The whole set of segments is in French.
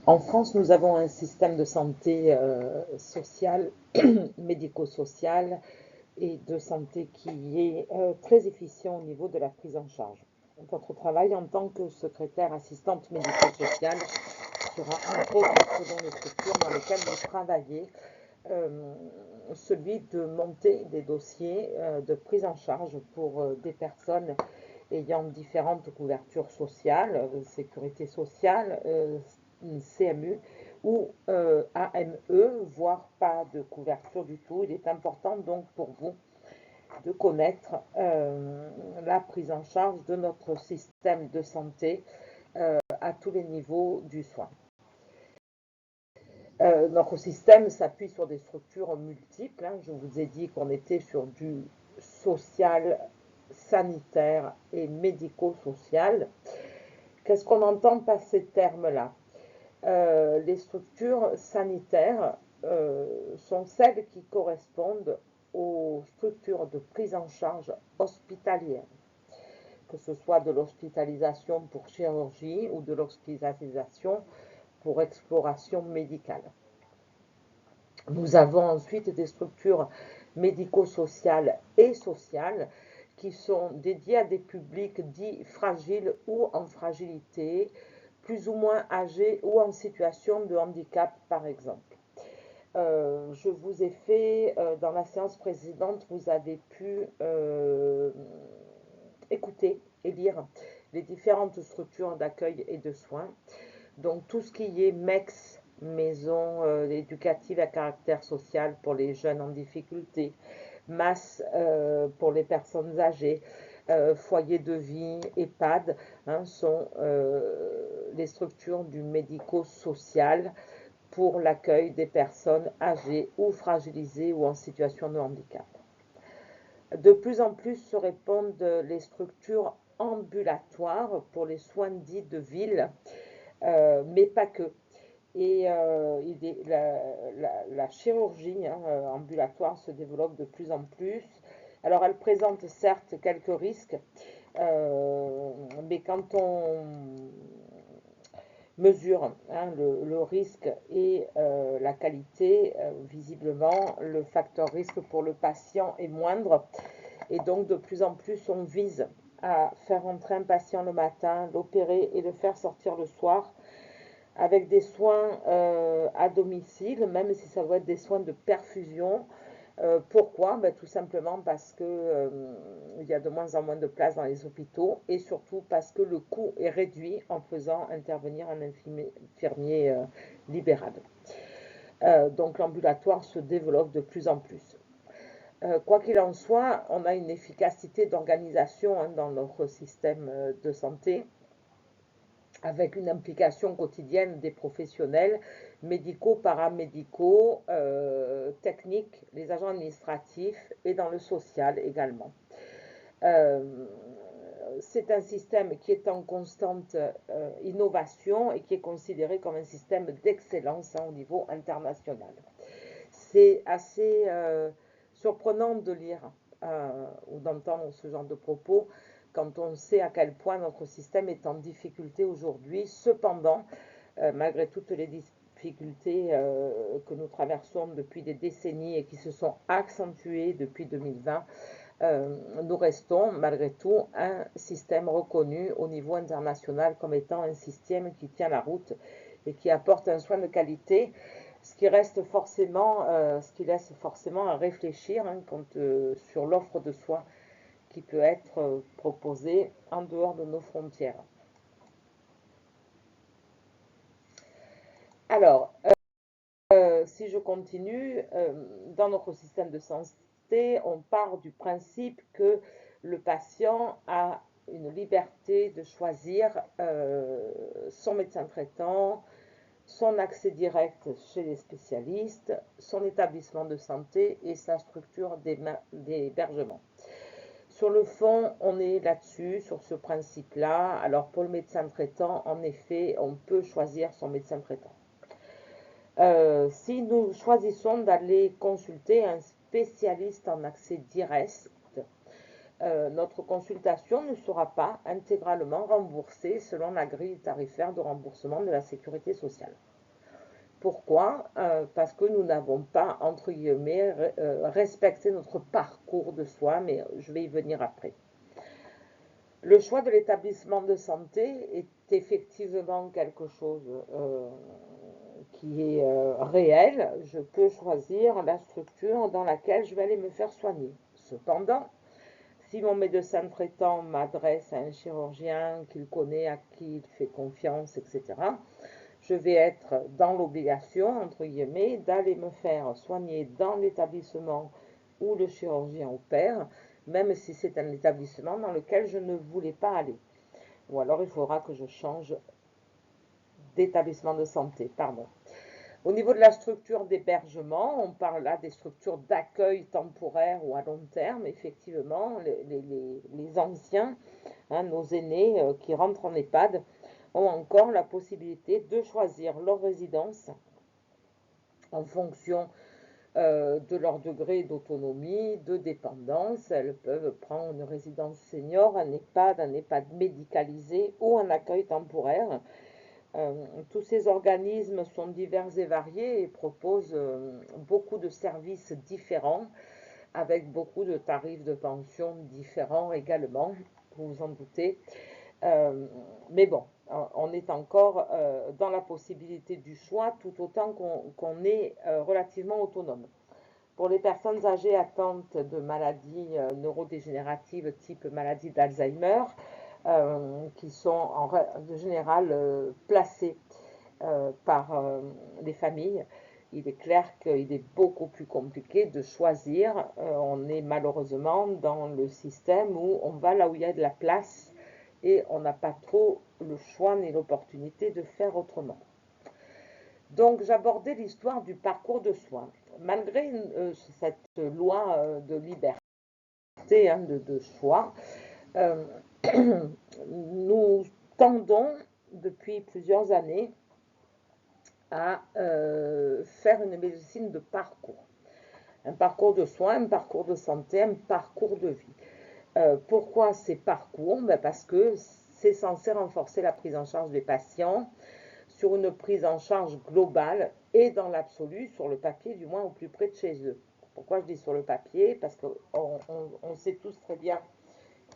En France, nous avons un système de santé sociale, médico-social et de santé qui est très efficient au niveau de la prise en charge. Votre travail en tant que secrétaire assistante médico-sociale sera entre autres selon les structures dans lesquelles vous travaillez, celui de monter des dossiers de prise en charge pour des personnes ayant différentes couvertures sociales, sécurité sociale, CMU ou AME, voire pas de couverture du tout. Il est important donc pour vous de connaître la prise en charge de notre système de santé à tous les niveaux du soin. Notre système s'appuie sur des structures multiples. Je vous ai dit qu'on était sur du social, sanitaire et médico-social. Qu'est-ce qu'on entend par ces termes-là? Les structures sanitaires sont celles qui correspondent aux structures de prise en charge hospitalière, que ce soit de l'hospitalisation pour chirurgie ou de l'hospitalisation pour exploration médicale. Nous avons ensuite des structures médico-sociales et sociales qui sont dédiées à des publics dits fragiles ou en fragilité, plus ou moins âgés ou en situation de handicap, par exemple. Je vous ai fait, dans la séance précédente, vous avez pu écouter et lire les différentes structures d'accueil et de soins. Donc tout ce qui est MEX, maison éducative à caractère social pour les jeunes en difficulté, MAS pour les personnes âgées, foyer de vie, EHPAD, sont les structures du médico-social pour l'accueil des personnes âgées ou fragilisées ou en situation de handicap. De plus en plus se répondent les structures ambulatoires pour les soins dits de ville, mais pas que. Et la chirurgie ambulatoire se développe de plus en plus. Alors elle présente certes quelques risques, mais quand on mesure le risque et la qualité, visiblement le facteur risque pour le patient est moindre. Et donc de plus en plus on vise à faire entrer un patient le matin, l'opérer et le faire sortir le soir, avec des soins à domicile, même si ça doit être des soins de perfusion. Pourquoi? Tout simplement parce qu'il y a de moins en moins de place dans les hôpitaux et surtout parce que le coût est réduit en faisant intervenir un infirmier libéral. Donc l'ambulatoire se développe de plus en plus. Quoi qu'il en soit, on a une efficacité d'organisation dans notre système de santé, avec une implication quotidienne des professionnels médicaux, paramédicaux, techniques, les agents administratifs et dans le social également. C'est un système qui est en constante innovation et qui est considéré comme un système d'excellence au niveau international. C'est assez surprenant de lire ou d'entendre ce genre de propos quand on sait à quel point notre système est en difficulté aujourd'hui. Cependant, malgré toutes les difficultés que nous traversons depuis des décennies et qui se sont accentuées depuis 2020, nous restons malgré tout un système reconnu au niveau international comme étant un système qui tient la route et qui apporte un soin de qualité, ce qui laisse forcément à réfléchir sur l'offre de soins qui peut être proposée en dehors de nos frontières. Alors, si je continue, dans notre système de santé, on part du principe que le patient a une liberté de choisir son médecin traitant, son accès direct chez les spécialistes, son établissement de santé et sa structure d'hébergement. Sur le fond, on est là-dessus, sur ce principe-là. Alors pour le médecin traitant, en effet, on peut choisir son médecin traitant. Si nous choisissons d'aller consulter un spécialiste en accès direct, notre consultation ne sera pas intégralement remboursée selon la grille tarifaire de remboursement de la sécurité sociale. Pourquoi? Parce que nous n'avons pas, entre guillemets, respecté notre parcours de soins, mais je vais y venir après. Le choix de l'établissement de santé est effectivement quelque chose qui est réel. Je peux choisir la structure dans laquelle je vais aller me faire soigner. Cependant, si mon médecin traitant m'adresse à un chirurgien qu'il connaît, à qui il fait confiance, etc., je vais être dans l'obligation, entre guillemets, d'aller me faire soigner dans l'établissement où le chirurgien opère, même si c'est un établissement dans lequel je ne voulais pas aller. Ou alors il faudra que je change d'établissement de santé, pardon. Au niveau de la structure d'hébergement, on parle là des structures d'accueil temporaire ou à long terme. Effectivement, les anciens, hein, nos aînés qui rentrent en EHPAD, ont encore la possibilité de choisir leur résidence en fonction de leur degré d'autonomie, de dépendance. Elles peuvent prendre une résidence senior, un EHPAD médicalisé ou un accueil temporaire. Tous ces organismes sont divers et variés et proposent beaucoup de services différents avec beaucoup de tarifs de pension différents également, vous vous en doutez. Mais bon, on est encore dans la possibilité du choix tout autant qu'on est relativement autonome. Pour les personnes âgées atteintes de maladies neurodégénératives type maladie d'Alzheimer, qui sont en général placées par les familles, il est clair qu'il est beaucoup plus compliqué de choisir. On est malheureusement dans le système où on va là où il y a de la place et on n'a pas trop le choix ni l'opportunité de faire autrement. Donc j'abordais l'histoire du parcours de soins. Malgré cette loi de liberté, hein, de choix, nous tendons depuis plusieurs années à faire une médecine de parcours. Un parcours de soins, un parcours de santé, un parcours de vie. Pourquoi ces parcours? Parce que c'est censé renforcer la prise en charge des patients sur une prise en charge globale et dans l'absolu, sur le papier, du moins au plus près de chez eux. Pourquoi je dis sur le papier? Parce qu'on sait tous très bien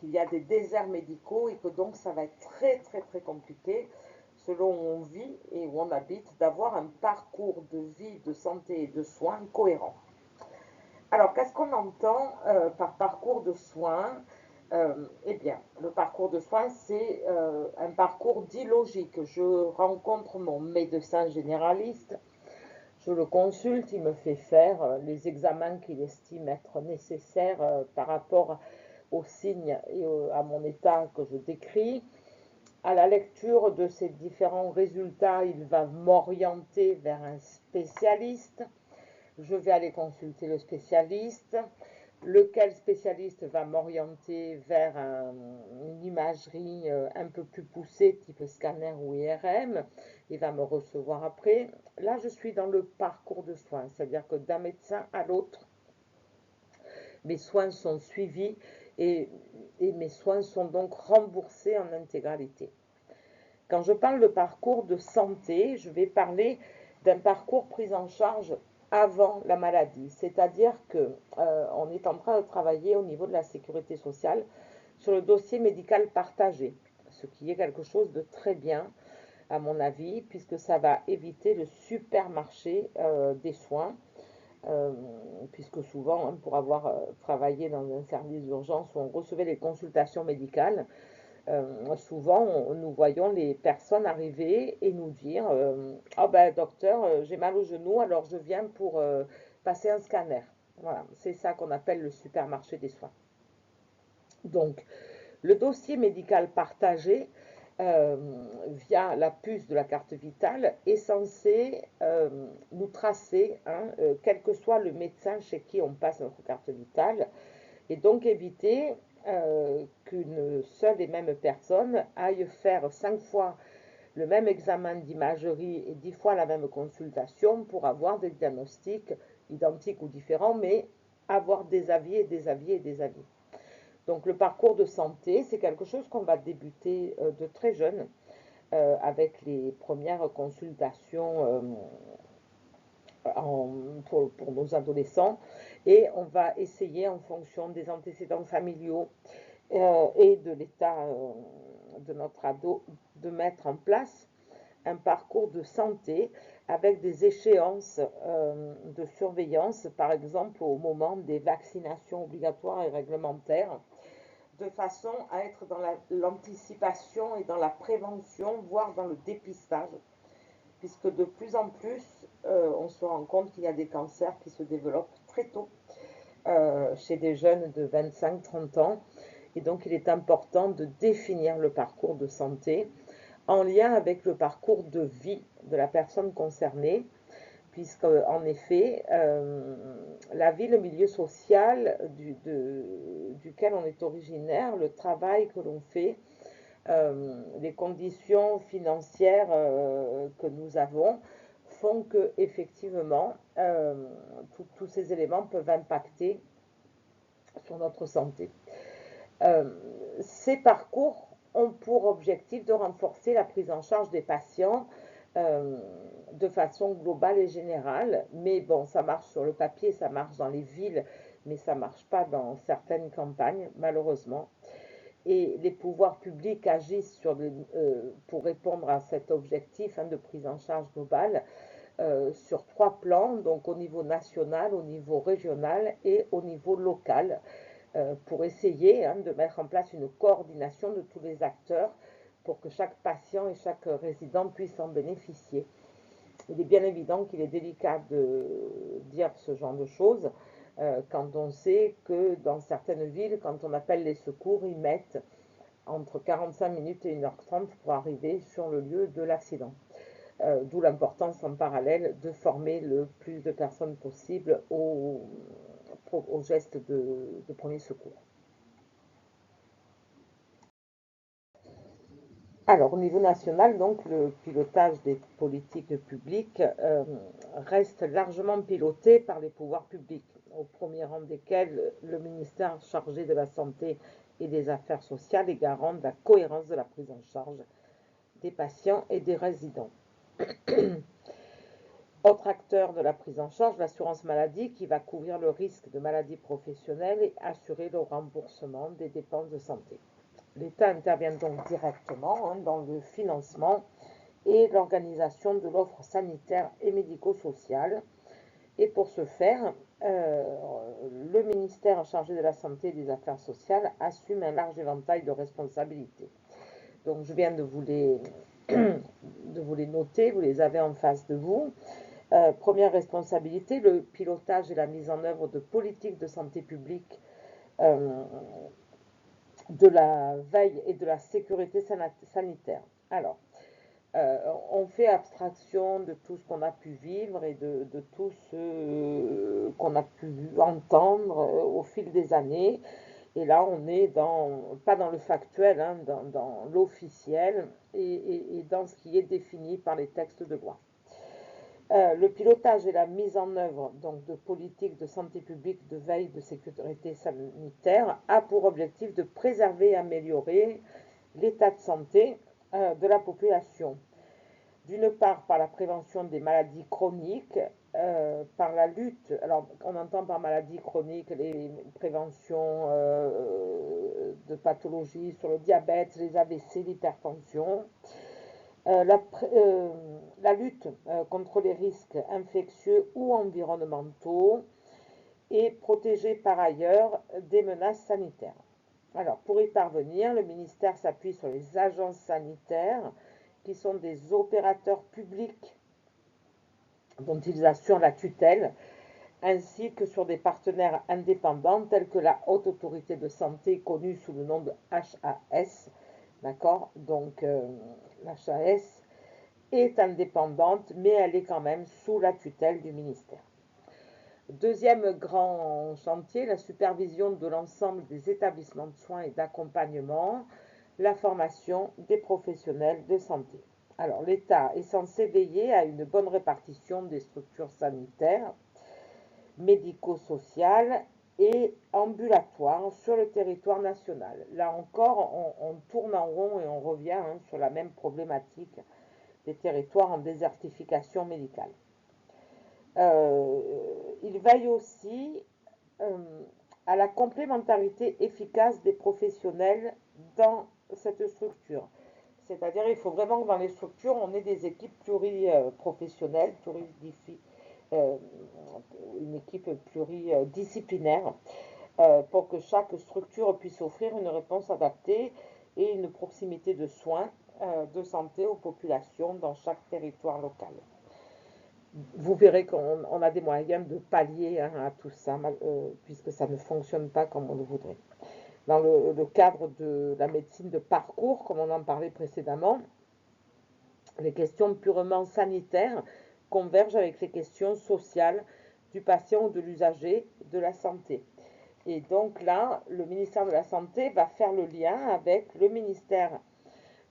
qu'il y a des déserts médicaux et que donc ça va être très compliqué selon où on vit et où on habite, d'avoir un parcours de vie, de santé et de soins cohérent. Alors, qu'est-ce qu'on entend par parcours de soins? Eh bien, le parcours de soins, c'est un parcours dit logique. Je rencontre mon médecin généraliste, je le consulte, il me fait faire les examens qu'il estime être nécessaires par rapport aux signes et à mon état que je décris. À la lecture de ces différents résultats, il va m'orienter vers un spécialiste. Je vais aller consulter le spécialiste, lequel spécialiste va m'orienter vers une imagerie un peu plus poussée, type scanner ou IRM, et va me recevoir après. Là, je suis dans le parcours de soins, c'est-à-dire que d'un médecin à l'autre, mes soins sont suivis et mes soins sont donc remboursés en intégralité. Quand je parle de parcours de santé, je vais parler d'un parcours pris en charge avant la maladie. C'est-à-dire qu'on est en train de travailler au niveau de la sécurité sociale sur le dossier médical partagé, ce qui est quelque chose de très bien, à mon avis, puisque ça va éviter le supermarché des soins, puisque souvent, hein, pour avoir travaillé dans un service d'urgence où on recevait les consultations médicales, souvent nous voyons les personnes arriver et nous dire ah ben docteur, j'ai mal au genou, alors je viens pour passer un scanner. Voilà, c'est ça qu'on appelle le supermarché des soins. Donc, le dossier médical partagé via la puce de la carte vitale est censé nous tracer, hein, quel que soit le médecin chez qui on passe notre carte vitale, et donc éviter qu'une seule et même personne aille faire 5 fois le même examen d'imagerie et 10 fois la même consultation pour avoir des diagnostics identiques ou différents, mais avoir des avis et des avis et des avis. Donc le parcours de santé, c'est quelque chose qu'on va débuter de très jeune, avec les premières consultations pour nos adolescents, et on va essayer en fonction des antécédents familiaux et de l'état de notre ado de mettre en place un parcours de santé avec des échéances de surveillance, par exemple au moment des vaccinations obligatoires et réglementaires, de façon à être dans l'anticipation et dans la prévention, voire dans le dépistage, puisque de plus en plus, on se rend compte qu'il y a des cancers qui se développent très tôt chez des jeunes de 25-30 ans. Et donc, il est important de définir le parcours de santé en lien avec le parcours de vie de la personne concernée, puisque en effet, la vie, le milieu social duquel on est originaire, le travail que l'on fait, les conditions financières que nous avons font que effectivement tous ces éléments peuvent impacter sur notre santé. Ces parcours ont pour objectif de renforcer la prise en charge des patients de façon globale et générale, mais bon, ça marche sur le papier, ça marche dans les villes, mais ça ne marche pas dans certaines campagnes, malheureusement. Et les pouvoirs publics agissent pour répondre à cet objectif de prise en charge globale sur 3 plans, donc au niveau national, au niveau régional et au niveau local, pour essayer de mettre en place une coordination de tous les acteurs pour que chaque patient et chaque résident puisse en bénéficier. Il est bien évident qu'il est délicat de dire ce genre de choses quand on sait que dans certaines villes, quand on appelle les secours, ils mettent entre 45 minutes et 1h30 pour arriver sur le lieu de l'accident. D'où l'importance en parallèle de former le plus de personnes possible aux gestes de premier secours. Alors, au niveau national, donc, le pilotage des politiques publiques reste largement piloté par les pouvoirs publics, au premier rang desquels le ministère chargé de la Santé et des Affaires sociales est garant de la cohérence de la prise en charge des patients et des résidents. Autre acteur de la prise en charge, l'assurance maladie, qui va couvrir le risque de maladie professionnelle et assurer le remboursement des dépenses de santé. L'État intervient donc directement dans le financement et l'organisation de l'offre sanitaire et médico-sociale. Et pour ce faire, le ministère chargé de la Santé et des Affaires sociales assume un large éventail de responsabilités. Donc je viens de vous les noter, vous les avez en face de vous. Première responsabilité, le pilotage et la mise en œuvre de politiques de santé publique, de la veille et de la sécurité sanitaire. Alors, on fait abstraction de tout ce qu'on a pu vivre et de tout ce qu'on a pu entendre au fil des années. Et là, on est pas dans le factuel, dans l'officiel et dans ce qui est défini par les textes de loi. Le pilotage et la mise en œuvre donc, de politiques de santé publique, de veille, de sécurité sanitaire a pour objectif de préserver et améliorer l'état de santé de la population. D'une part, par la prévention des maladies chroniques, par la lutte, alors on entend par maladies chroniques les préventions de pathologies sur le diabète, les AVC, l'hypertension, la lutte contre les risques infectieux ou environnementaux et protéger par ailleurs des menaces sanitaires. Alors, pour y parvenir, le ministère s'appuie sur les agences sanitaires qui sont des opérateurs publics dont ils assurent la tutelle, ainsi que sur des partenaires indépendants tels que la Haute Autorité de Santé, connue sous le nom de HAS. D'accord? Donc, l'HAS est indépendante, mais elle est quand même sous la tutelle du ministère. Deuxième grand chantier, la supervision de l'ensemble des établissements de soins et d'accompagnement, la formation des professionnels de santé. Alors, l'État est censé veiller à une bonne répartition des structures sanitaires, médico-sociales et ambulatoires sur le territoire national. Là encore, on tourne en rond et on revient sur la même problématique des territoires en désertification médicale. Il veille aussi à la complémentarité efficace des professionnels dans cette structure. C'est-à-dire qu'il faut vraiment que dans les structures, on ait des équipes pluriprofessionnelles, une équipe pluridisciplinaire, pour que chaque structure puisse offrir une réponse adaptée et une proximité de soins de santé aux populations dans chaque territoire local. Vous verrez qu'on a des moyens de pallier à tout ça, puisque ça ne fonctionne pas comme on le voudrait. Dans le cadre de la médecine de parcours, comme on en parlait précédemment, les questions purement sanitaires convergent avec les questions sociales du patient ou de l'usager de la santé. Et donc là, le ministère de la Santé va faire le lien avec le ministère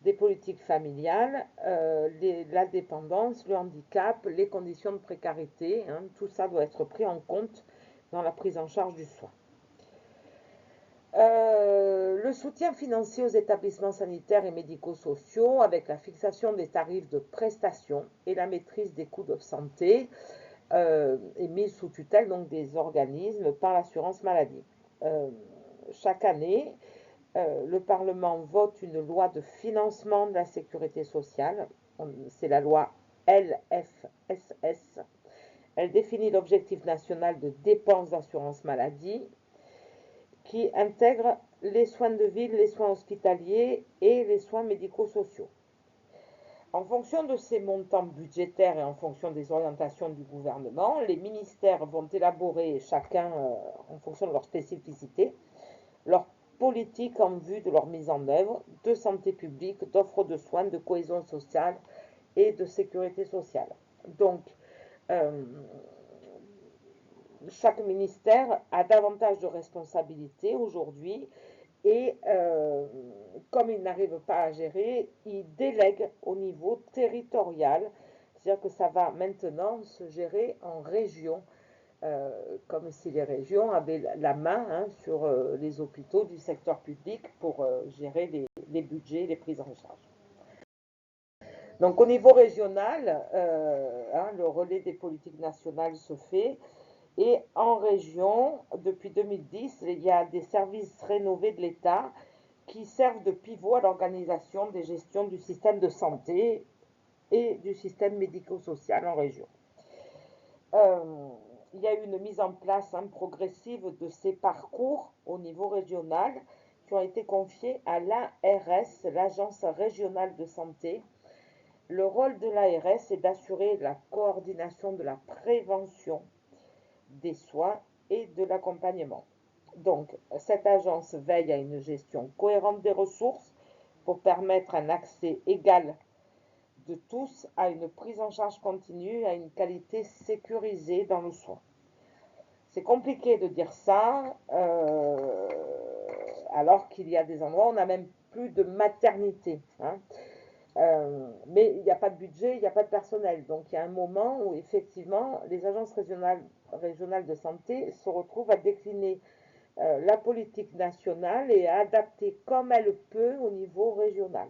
des politiques familiales, la dépendance, le handicap, les conditions de précarité. Tout ça doit être pris en compte dans la prise en charge du soin. Le soutien financier aux établissements sanitaires et médico-sociaux avec la fixation des tarifs de prestations et la maîtrise des coûts de santé est mise sous tutelle donc des organismes par l'assurance maladie. Chaque année, le Parlement vote une loi de financement de la sécurité sociale. C'est la loi LFSS. Elle définit l'objectif national de dépenses d'assurance maladie qui intègre les soins de ville, les soins hospitaliers et les soins médico-sociaux. En fonction de ces montants budgétaires et en fonction des orientations du gouvernement, les ministères vont élaborer chacun, en fonction de leur spécificité, leur politique en vue de leur mise en œuvre de santé publique, d'offre de soins, de cohésion sociale et de sécurité sociale. Donc, chaque ministère a davantage de responsabilités aujourd'hui et comme il n'arrive pas à gérer, il délègue au niveau territorial, c'est-à-dire que ça va maintenant se gérer en région, comme si les régions avaient la main sur les hôpitaux du secteur public pour gérer les budgets, les prises en charge. Donc au niveau régional, le relais des politiques nationales se fait. Et en région, depuis 2010, il y a des services rénovés de l'État qui servent de pivot à l'organisation des gestions du système de santé et du système médico-social en région. Il y a eu une mise en place progressive de ces parcours au niveau régional qui ont été confiés à l'ARS, l'Agence régionale de santé. Le rôle de l'ARS est d'assurer la coordination de la prévention des soins et de l'accompagnement. Donc, cette agence veille à une gestion cohérente des ressources pour permettre un accès égal de tous à une prise en charge continue, à une qualité sécurisée dans le soin. C'est compliqué de dire ça, alors qu'il y a des endroits où on n'a même plus de maternité. Mais il n'y a pas de budget, il n'y a pas de personnel. Donc il y a un moment où effectivement les agences régionales de santé se retrouvent à décliner la politique nationale et à adapter comme elle peut au niveau régional.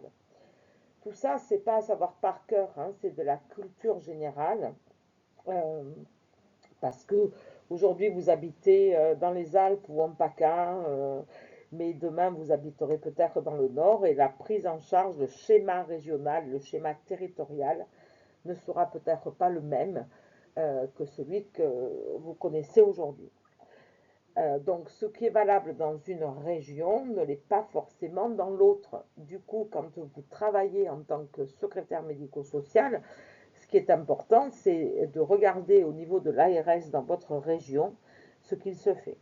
Tout ça, c'est pas à savoir par cœur, c'est de la culture générale. Parce que aujourd'hui vous habitez dans les Alpes ou en PACA, mais demain vous habiterez peut-être dans le Nord et la prise en charge, le schéma régional, le schéma territorial ne sera peut-être pas le même que celui que vous connaissez aujourd'hui. Donc ce qui est valable dans une région ne l'est pas forcément dans l'autre. Du coup, quand vous travaillez en tant que secrétaire médico-social, ce qui est important, c'est de regarder au niveau de l'ARS dans votre région ce qu'il se fait.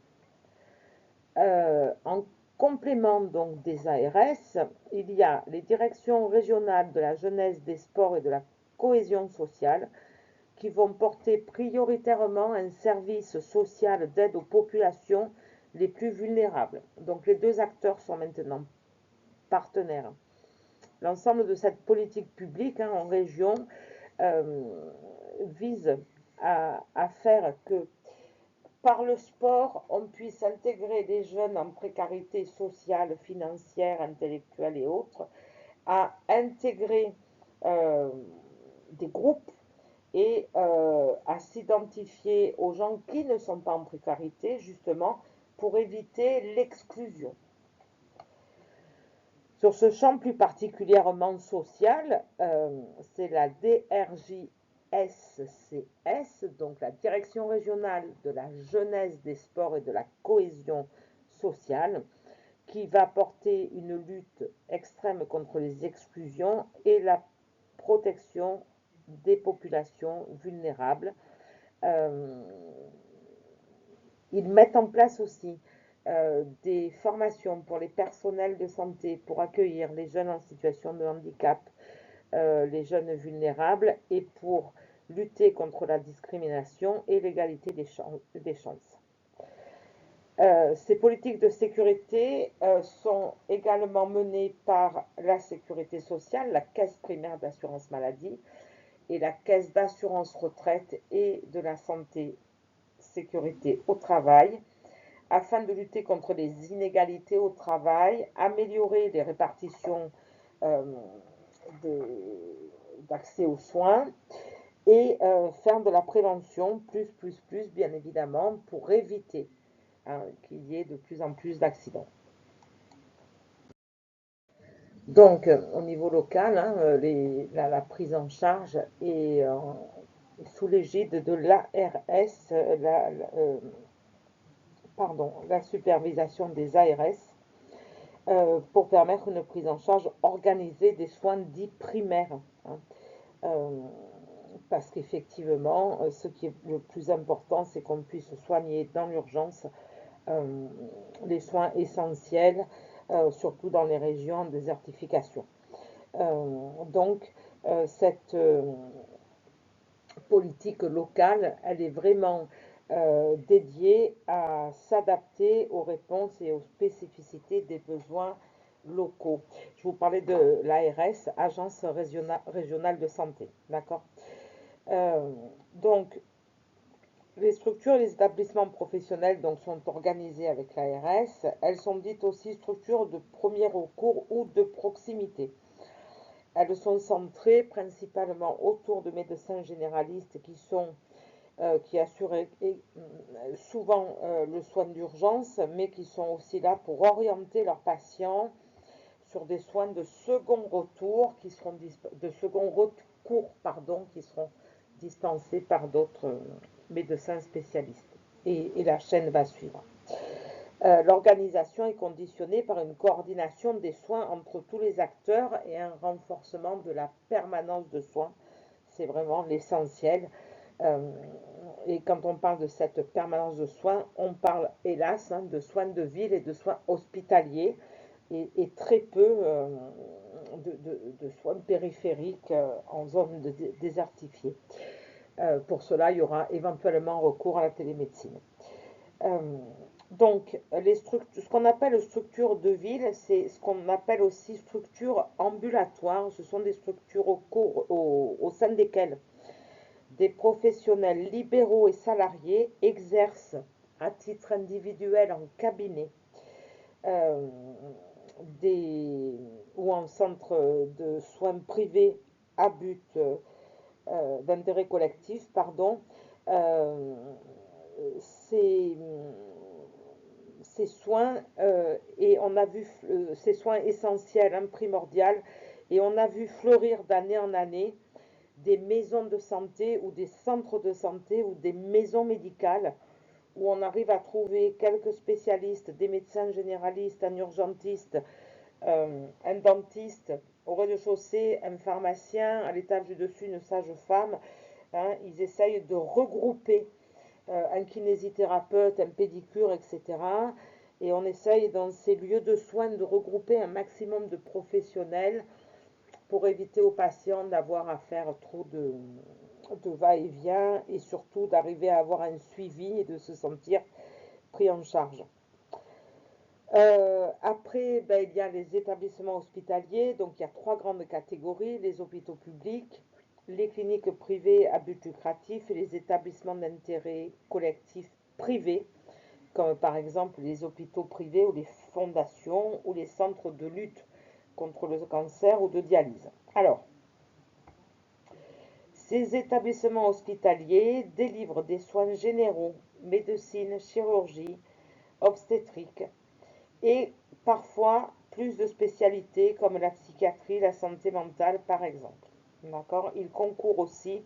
En complément donc des ARS, il y a les directions régionales de la jeunesse, des sports et de la cohésion sociale qui vont porter prioritairement un service social d'aide aux populations les plus vulnérables. Donc les deux acteurs sont maintenant partenaires. L'ensemble de cette politique publique en région vise à faire que par le sport, on puisse intégrer des jeunes en précarité sociale, financière, intellectuelle et autres, à intégrer euh, des groupes et à s'identifier aux gens qui ne sont pas en précarité, justement, pour éviter l'exclusion. Sur ce champ plus particulièrement social, c'est la DRJSCS, donc la Direction régionale de la jeunesse, des sports et de la cohésion sociale, qui va porter une lutte extrême contre les exclusions et la protection des populations vulnérables. Euh, Ils mettent en place aussi des formations pour les personnels de santé pour accueillir les jeunes en situation de handicap, les jeunes vulnérables et pour lutter contre la discrimination et l'égalité des chances. Ces politiques de sécurité sont également menées par la sécurité sociale, la caisse primaire d'assurance maladie et la caisse d'assurance retraite et de la santé sécurité au travail, afin de lutter contre les inégalités au travail, améliorer les répartitions euh, d'accès aux soins et faire de la prévention, bien évidemment, pour éviter qu'il y ait de plus en plus d'accidents. Donc, au niveau local, la prise en charge est sous l'égide de l'ARS, la supervision des ARS, pour permettre une prise en charge organisée des soins dits primaires. Parce qu'effectivement, ce qui est le plus important, c'est qu'on puisse soigner dans l'urgence les soins essentiels, surtout dans les régions en désertification. Donc, cette politique locale, elle est vraiment dédiée à s'adapter aux réponses et aux spécificités des besoins locaux. Je vous parlais de l'ARS, Agence régionale de santé, d'accord. Donc, les structures et les établissements professionnels donc, sont organisés avec l'ARS. Elles sont dites aussi structures de premier recours ou de proximité. Elles sont centrées principalement autour de médecins généralistes qui assurent souvent le soin d'urgence, mais qui sont aussi là pour orienter leurs patients sur des soins de second recours qui seront dispensés par d'autres médecins spécialistes. Et la chaîne va suivre. L'organisation est conditionnée par une coordination des soins entre tous les acteurs et un renforcement de la permanence de soins. C'est vraiment l'essentiel. Et quand on parle de cette permanence de soins, on parle hélas de soins de ville et de soins hospitaliers et très peu de soins périphériques en zone désertifiée. Pour cela, il y aura éventuellement recours à la télémédecine. Donc, ce qu'on appelle structure de ville, c'est ce qu'on appelle aussi structure ambulatoire. Ce sont des structures au sein desquelles des professionnels libéraux et salariés exercent à titre individuel en cabinet ou en centre de soins privés à but d'intérêt collectif, ces soins et on a vu ces soins essentiels, primordiaux, et on a vu fleurir d'année en année des maisons de santé ou des centres de santé ou des maisons médicales où on arrive à trouver quelques spécialistes, des médecins généralistes, un urgentiste, un dentiste, au rez-de-chaussée, un pharmacien, à l'étage du dessus, une sage-femme. Ils essayent de regrouper un kinésithérapeute, un pédicure, etc. Et on essaye dans ces lieux de soins de regrouper un maximum de professionnels pour éviter aux patients d'avoir à faire trop de va-et-vient et surtout d'arriver à avoir un suivi et de se sentir pris en charge. Après, il y a les établissements hospitaliers, donc il y a 3 grandes catégories, les hôpitaux publics, les cliniques privées à but lucratif et les établissements d'intérêt collectif privés, comme par exemple les hôpitaux privés ou les fondations ou les centres de lutte contre le cancer ou de dialyse. Alors, ces établissements hospitaliers délivrent des soins généraux, médecine, chirurgie, obstétrique et parfois plus de spécialités comme la psychiatrie, la santé mentale par exemple. D'accord? Ils concourent aussi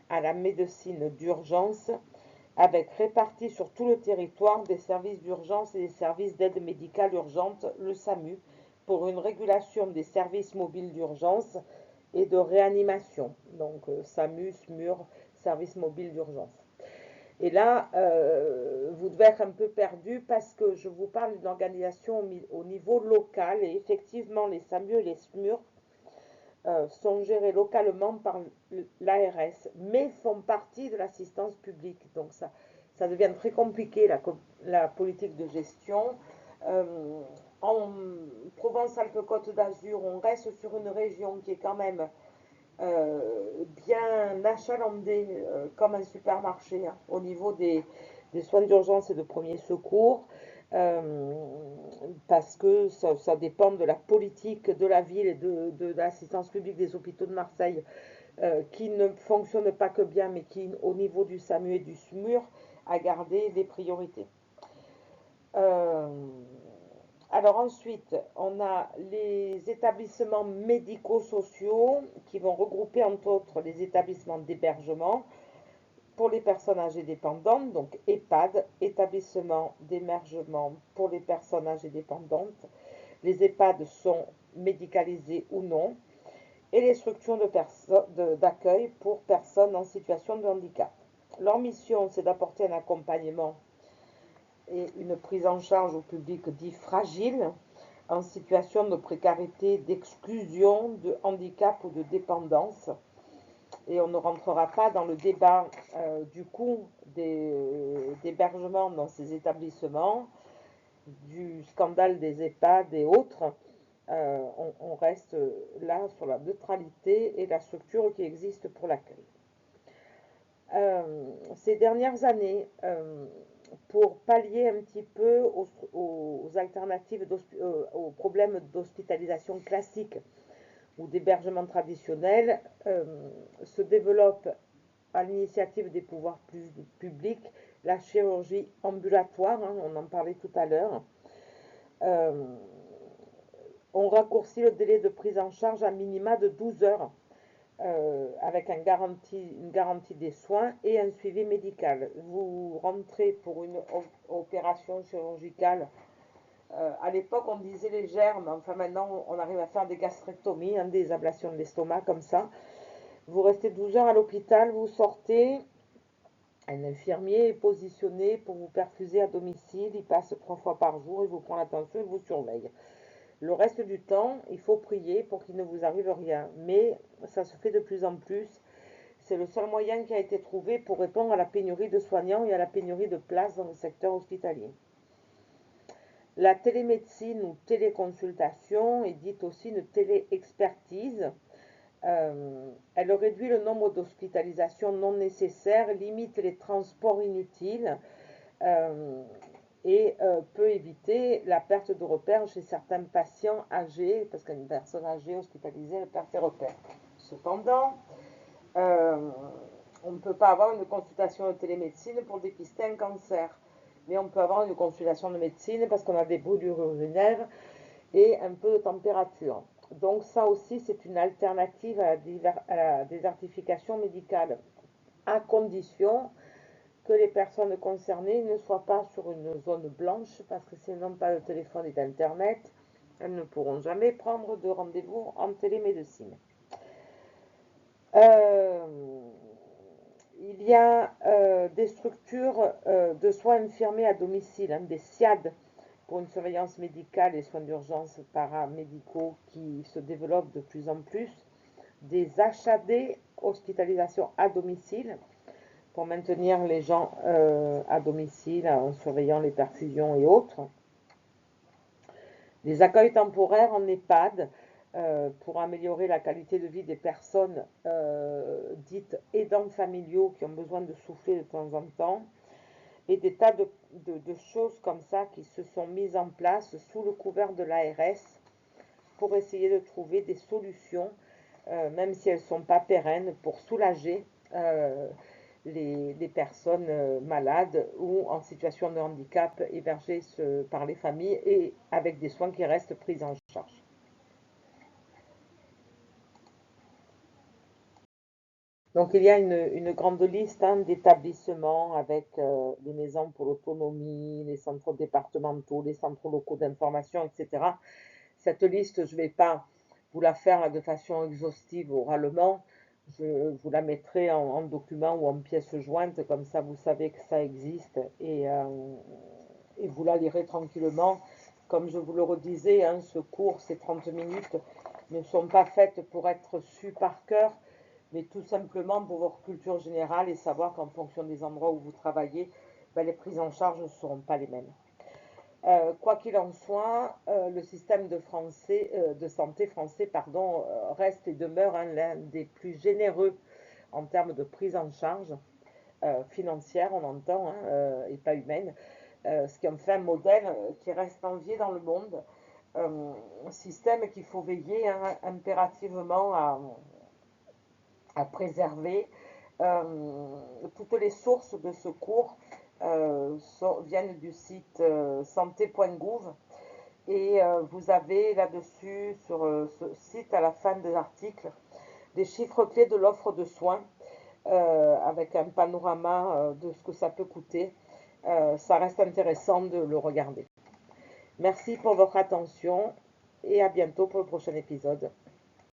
à la médecine d'urgence avec répartis sur tout le territoire des services d'urgence et des services d'aide médicale urgente, le SAMU, pour une régulation des services mobiles d'urgence et de réanimation. Donc SAMU, SMUR, service mobile d'urgence. Et là, vous devez être un peu perdu parce que je vous parle d'une organisation au niveau local et effectivement les SAMU et les SMUR sont gérés localement par l'ARS, mais font partie de l'assistance publique. Donc ça devient très compliqué, la politique de gestion. En Provence-Alpes-Côte d'Azur, on reste sur une région qui est quand même bien achalandée, comme un supermarché, hein, au niveau des soins d'urgence et de premiers secours. Parce que ça dépend de la politique de la ville et de l'assistance publique des hôpitaux de Marseille, qui ne fonctionne pas que bien, mais qui, au niveau du SAMU et du SMUR, a gardé les priorités. Alors ensuite, on a les établissements médico-sociaux qui vont regrouper entre autres les établissements d'hébergement pour les personnes âgées dépendantes, donc EHPAD, établissement d'hébergement pour les personnes âgées dépendantes. Les EHPAD sont médicalisés ou non, et les structures d'accueil pour personnes en situation de handicap. Leur mission, c'est d'apporter un accompagnement et une prise en charge au public dit fragile, en situation de précarité, d'exclusion, de handicap ou de dépendance. Et on ne rentrera pas dans le débat du coût d'hébergement dans ces établissements, du scandale des EHPAD et autres. On reste là sur la neutralité et la structure qui existe pour l'accueil. Ces dernières années, pour pallier un petit peu aux alternatives, aux problèmes d'hospitalisation classique ou d'hébergement traditionnel, se développe à l'initiative des pouvoirs publics la chirurgie ambulatoire, hein, on en parlait tout à l'heure. On raccourcit le délai de prise en charge à minima de 12 heures avec une garantie des soins et un suivi médical. Vous rentrez pour une opération chirurgicale. À l'époque, on disait les germes. Enfin, maintenant, on arrive à faire des gastrectomies, hein, des ablations de l'estomac comme ça. Vous restez 12 heures à l'hôpital, vous sortez. Un infirmier est positionné pour vous perfuser à domicile. Il passe 3 fois par jour, il vous prend la tension, il vous surveille. Le reste du temps, il faut prier pour qu'il ne vous arrive rien. Mais ça se fait de plus en plus. C'est le seul moyen qui a été trouvé pour répondre à la pénurie de soignants et à la pénurie de places dans le secteur hospitalier. La télémédecine ou téléconsultation est dite aussi une téléexpertise. Elle réduit le nombre d'hospitalisations non nécessaires, limite les transports inutiles et peut éviter la perte de repères chez certains patients âgés, parce qu'une personne âgée hospitalisée, elle perd ses repères. Cependant, on ne peut pas avoir une consultation de télémédecine pour dépister un cancer, mais on peut avoir une consultation de médecine parce qu'on a des brûlures urinaires et un peu de température. Donc ça aussi, c'est une alternative à la désertification médicale, à condition que les personnes concernées ne soient pas sur une zone blanche, parce que si elles n'ont pas de téléphone et d'internet, elles ne pourront jamais prendre de rendez-vous en télémédecine. Il y a des structures de soins infirmiers à domicile, hein, des SIAD, pour une surveillance médicale et soins d'urgence paramédicaux qui se développent de plus en plus, des HAD, hospitalisation à domicile, pour maintenir les gens à domicile en surveillant les perfusions et autres. Des accueils temporaires en EHPAD pour améliorer la qualité de vie des personnes dites aidants familiaux qui ont besoin de souffler de temps en temps. et des tas de choses comme ça qui se sont mises en place sous le couvert de l'ARS pour essayer de trouver des solutions, même si elles ne sont pas pérennes, pour soulager les personnes malades ou en situation de handicap hébergées par les familles et avec des soins qui restent pris en charge. Donc il y a une grande liste d'établissements avec les maisons pour l'autonomie, les centres départementaux, les centres locaux d'information, etc. Cette liste, je ne vais pas vous la faire de façon exhaustive oralement. Je vous la mettrai en document ou en pièce jointe, comme ça vous savez que ça existe et vous la lirez tranquillement. Comme je vous le redisais, ce cours, ces 30 minutes, ne sont pas faites pour être su par cœur, mais tout simplement pour votre culture générale et savoir qu'en fonction des endroits où vous travaillez, les prises en charge ne seront pas les mêmes. Quoi qu'il en soit, le système de santé français reste et demeure l'un des plus généreux en termes de prise en charge financière, on entend, et pas humaine, ce qui en fait un modèle qui reste envié dans le monde, un système qu'il faut veiller impérativement à préserver. Toutes les sources de secours viennent du site santé.gouv et vous avez là-dessus, sur ce site, à la fin de l'article, des chiffres clés de l'offre de soins avec un panorama de ce que ça peut coûter. Ça reste intéressant de le regarder. Merci pour votre attention et à bientôt pour le prochain épisode.